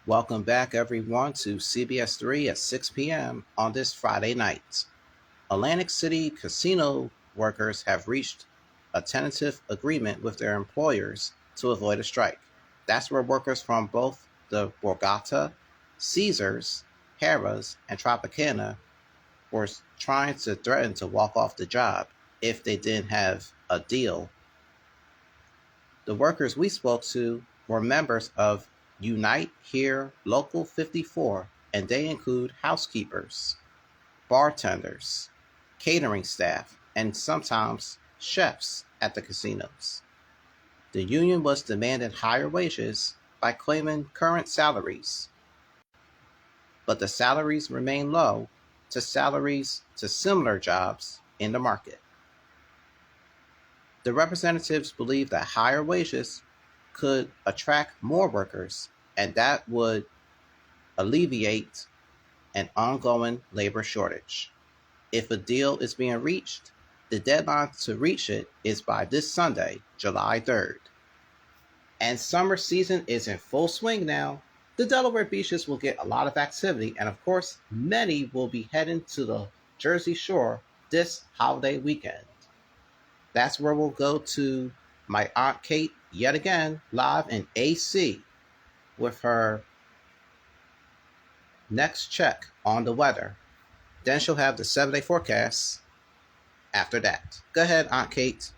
Welcome back, everyone, to CBS 3 at 6 p.m. on this Friday night. Atlantic City casino workers have reached a tentative agreement with their employers to avoid a strike. That's where workers from both the Borgata, Caesars, Harrah's, and Tropicana were trying to threaten to walk off the job if they didn't have a deal. The workers we spoke to were members of Unite Here Local 54, and they include housekeepers, bartenders, catering staff, and sometimes chefs at the casinos. The union was demanding higher wages by claiming current salaries, but the salaries remain low to salaries to similar jobs in the market. The representatives believe that higher wages could attract more workers, and that would alleviate an ongoing labor shortage. If a deal is being reached, the deadline to reach it is by this Sunday, July 3rd. And summer season is in full swing now. The Delaware beaches will get a lot of activity, and of course, many will be heading to the Jersey Shore this holiday weekend. That's where we'll go to my Aunt Kate yet again, live in AC, with her next check on the weather. Then she'll have the 7-day forecast after that. Go ahead, Aunt Kate.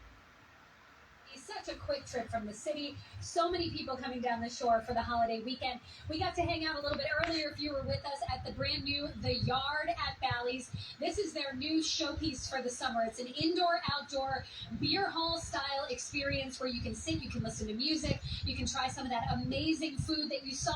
Such a quick trip from the city. So many people coming down the shore for the holiday weekend. We got to hang out a little bit earlier if you were with us at the brand new The Yard at Bally's. This is their new showpiece for the summer. It's an indoor-outdoor beer hall style experience where you can sit, you can listen to music, you can try some of that amazing food that you saw,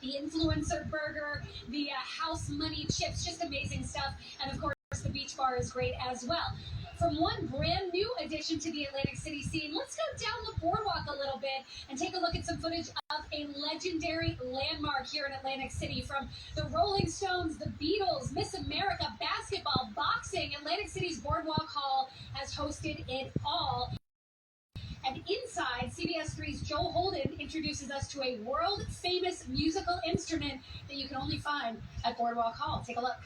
the influencer burger, the house money chips, just amazing stuff. And of course, the beach bar is great as well. From one brand new addition to the Atlantic City scene, let's go down the boardwalk a little bit and take a look at some footage of a legendary landmark here in Atlantic City. From the Rolling Stones, the Beatles, Miss America, basketball, boxing, Atlantic City's Boardwalk Hall has hosted it all. And inside, CBS 3's Joel Holden introduces us to a world-famous musical instrument that you can only find at Boardwalk Hall. Take a look.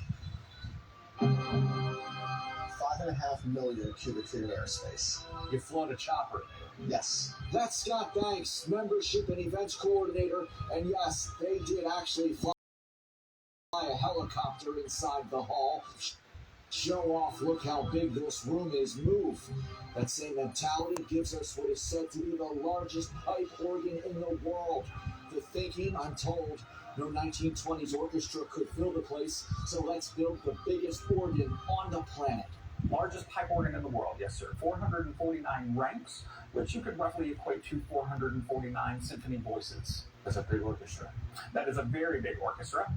5.5 million cubic feet of airspace. You flown a chopper. Yes. That's Scott Banks, membership and events coordinator. And yes, they did actually fly a helicopter inside the hall. Show off, look how big this room is, move. That same mentality gives us what is said to be the largest pipe organ in the world. The thinking, I'm told, no 1920s orchestra could fill the place, so let's build the biggest organ on the planet. Largest pipe organ in the world, yes, sir. 449 ranks, which you could roughly equate to 449 symphony voices. That's a big orchestra. That is a very big orchestra.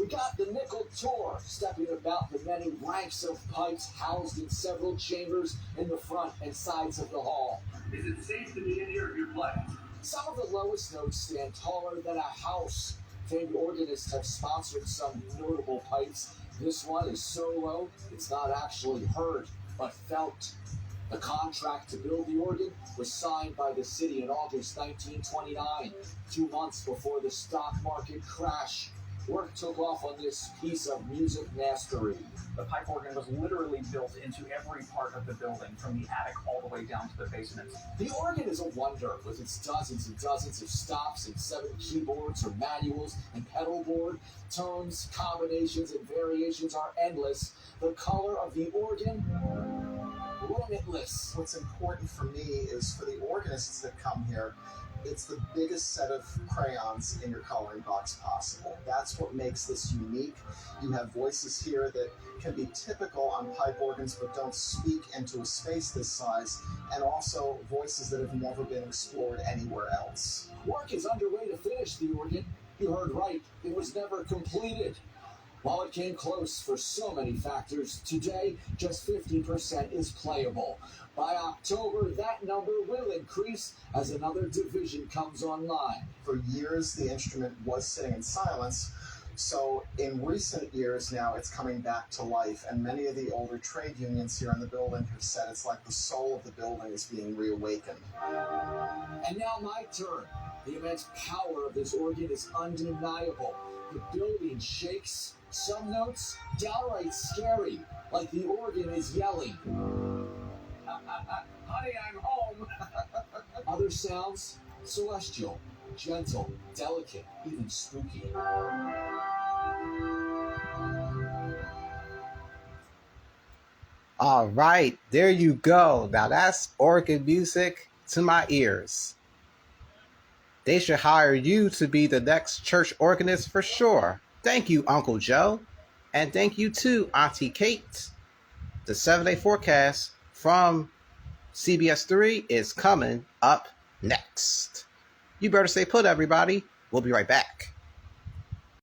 We got the nickel tour, stepping about the many ranks of pipes housed in several chambers in the front and sides of the hall. Is it safe to be in here if you're playing? Some of the lowest notes stand taller than a house. Famed organists have sponsored some notable pipes. This one is so low, it's not actually heard, but felt. The contract to build the organ was signed by the city in August 1929, 2 months before the stock market crash. Work took off on this piece of music mastery. The pipe organ was literally built into every part of the building, from the attic all the way down to the basement. The organ is a wonder, with its dozens and dozens of stops and 7 keyboards or manuals and pedal board. Tones, combinations, and variations are endless. The color of the organ, limitless. What's important for me is for the organists that come here, it's the biggest set of crayons in your coloring box possible. That's what makes this unique. You have voices here that can be typical on pipe organs but don't speak into a space this size, and also voices that have never been explored anywhere else. Work is underway to finish the organ. You heard right, it was never completed. While it came close for so many factors, today just 50% is playable. By October, that number will increase as another division comes online. For years, the instrument was sitting in silence, so in recent years now, it's coming back to life, and many of the older trade unions here in the building have said it's like the soul of the building is being reawakened. And now my turn. The immense power of this organ is undeniable. The building shakes, some notes downright scary, like the organ is yelling. Honey, I'm home. Other sounds, celestial, gentle, delicate, even spooky. All right, there you go. Now that's organ music to my ears. They should hire you to be the next church organist for sure. Thank you, Uncle Joe. And thank you too, Auntie Kate. The 7-day forecast from CBS 3 is coming up next. You better stay put, everybody. We'll be right back.